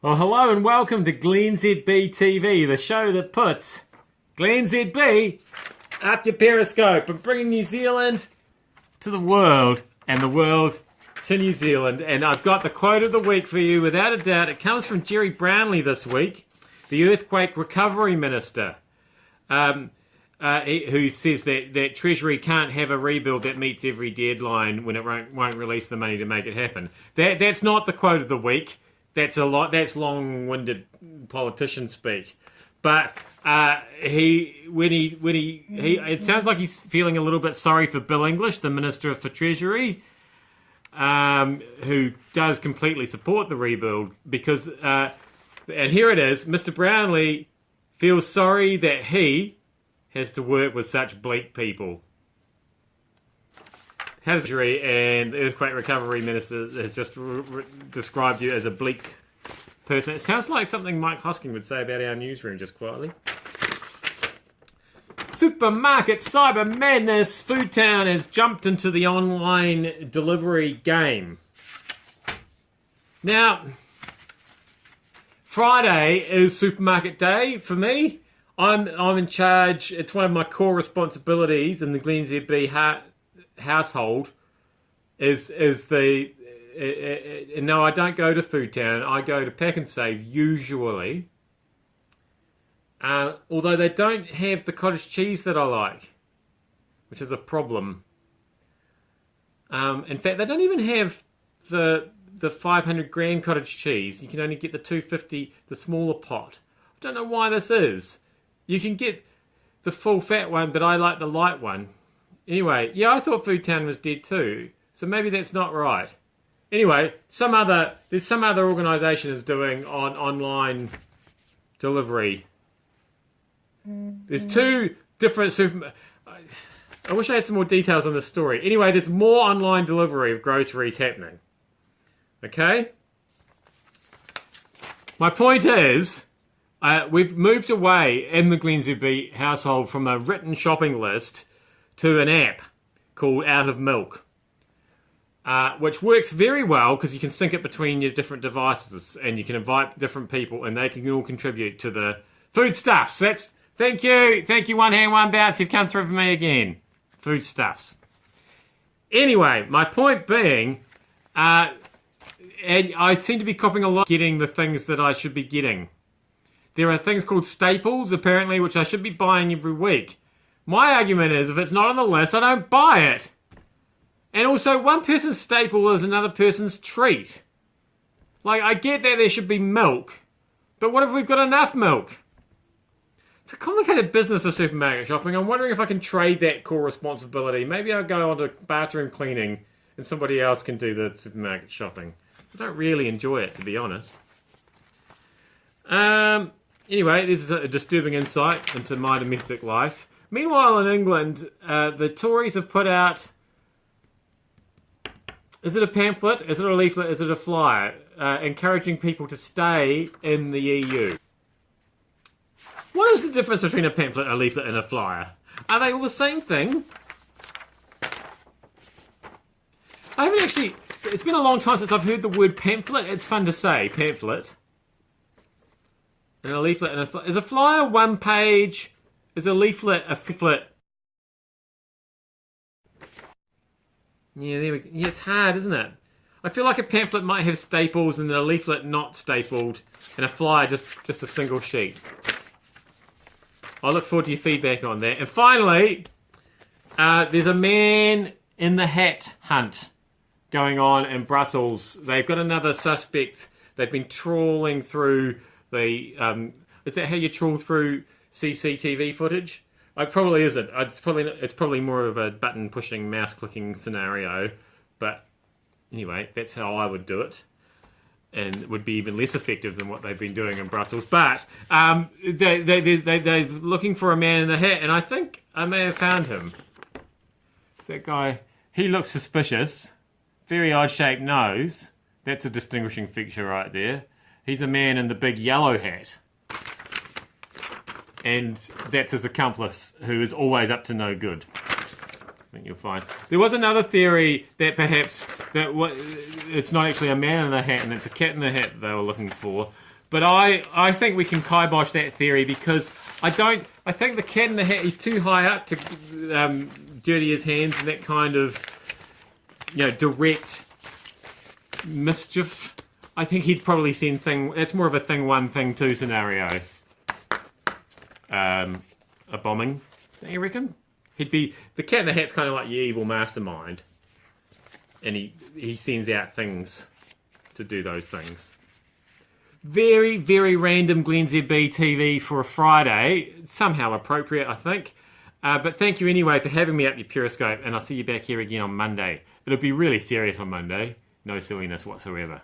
Well, hello and welcome to glennzb TV, the show that puts glennzb up your Periscope and bringing New Zealand to the world and the world to New Zealand. And I've got the quote of the week for you, without a doubt. It comes from Jerry Brownlee this week, the Earthquake Recovery Minister, who says that Treasury can't have a rebuild that meets every deadline when it won't release the money to make it happen. That's not the quote of the week. That's long-winded politician speak. But it sounds like he's feeling a little bit sorry for Bill English, the Minister for Treasury, who does completely support the rebuild because, and here it is, Mr. Brownlee feels sorry that he has to work with such bleak people. Treasury and the Earthquake Recovery Minister has just described you as a bleak person. It sounds like something Mike Hosking would say about our newsroom, just quietly. Supermarket cyber madness. Foodtown has jumped into the online delivery game. Now, Friday is supermarket day for me. I'm in charge. It's one of my core responsibilities in the glennzb household is the no, I don't go to Foodtown. I go to Pack and Save usually, although they don't have the cottage cheese that I like, which is a problem. In fact, they don't even have the 500 gram cottage cheese. You can only get the 250, the smaller pot. I don't know why this is. You can get the full fat one, but I like the light one. Anyway, yeah, I thought Foodtown was dead too, so maybe that's not right. Anyway, there's some other organisation is doing online delivery. There's two different I wish I had some more details on this story. Anyway, there's more online delivery of groceries happening. Okay? My point is, we've moved away in the glennzb household from a written shopping list to an app called Out of Milk, which works very well because you can sync it between your different devices and you can invite different people and they can all contribute to the foodstuffs. Thank you, one hand, one bounce. You've come through for me again. Foodstuffs. Anyway, my point being, and I seem to be copying a lot, getting the things that I should be getting. There are things called staples, apparently, which I should be buying every week. My argument is, if it's not on the list, I don't buy it. And also, one person's staple is another person's treat. Like, I get that there should be milk, but what if we've got enough milk? It's a complicated business of supermarket shopping. I'm wondering if I can trade that core responsibility. Maybe I'll go on to bathroom cleaning and somebody else can do the supermarket shopping. I don't really enjoy it, to be honest. Anyway, this is a disturbing insight into my domestic life. Meanwhile, in England, the Tories have put out... Is it a pamphlet? Is it a leaflet? Is it a flyer? Encouraging people to stay in the EU. What is the difference between a pamphlet, a leaflet, and a flyer? Are they all the same thing? I haven't actually... It's been a long time since I've heard the word pamphlet. It's fun to say, pamphlet. And a leaflet and a flyer. Is a flyer one page? Is a leaflet a pamphlet? Yeah, there we go. Yeah, it's hard, isn't it? I feel like a pamphlet might have staples and a leaflet not stapled, and a flyer just a single sheet. I look forward to your feedback on that. And finally, there's a man in the hat hunt going on in Brussels. They've got another suspect. They've been trawling through the... is that how you trawl through CCTV footage? It probably isn't. It's probably more of a button-pushing, mouse-clicking scenario. But anyway, that's how I would do it. And it would be even less effective than what they've been doing in Brussels. But they're looking for a man in the hat, and I think I may have found him. It's that guy. He looks suspicious. Very odd-shaped nose. That's a distinguishing feature right there. He's a man in the big yellow hat. And that's his accomplice, who is always up to no good. I think you'll find. There was another theory that perhaps it's not actually a man in the hat and it's a cat in the hat they were looking for. But I think we can kibosh that theory because I think the Cat in the Hat, he's too high up to dirty his hands and that kind of, direct mischief. I think he'd probably send that's more of a thing 1, thing 2 scenario. A bombing, don't you reckon? The Cat in the Hat's kind of like your evil mastermind. And he sends out things to do those things. Very, very random GlennZB TV for a Friday. Somehow appropriate, I think. But thank you anyway for having me up your Periscope, and I'll see you back here again on Monday. It'll be really serious on Monday. No silliness whatsoever.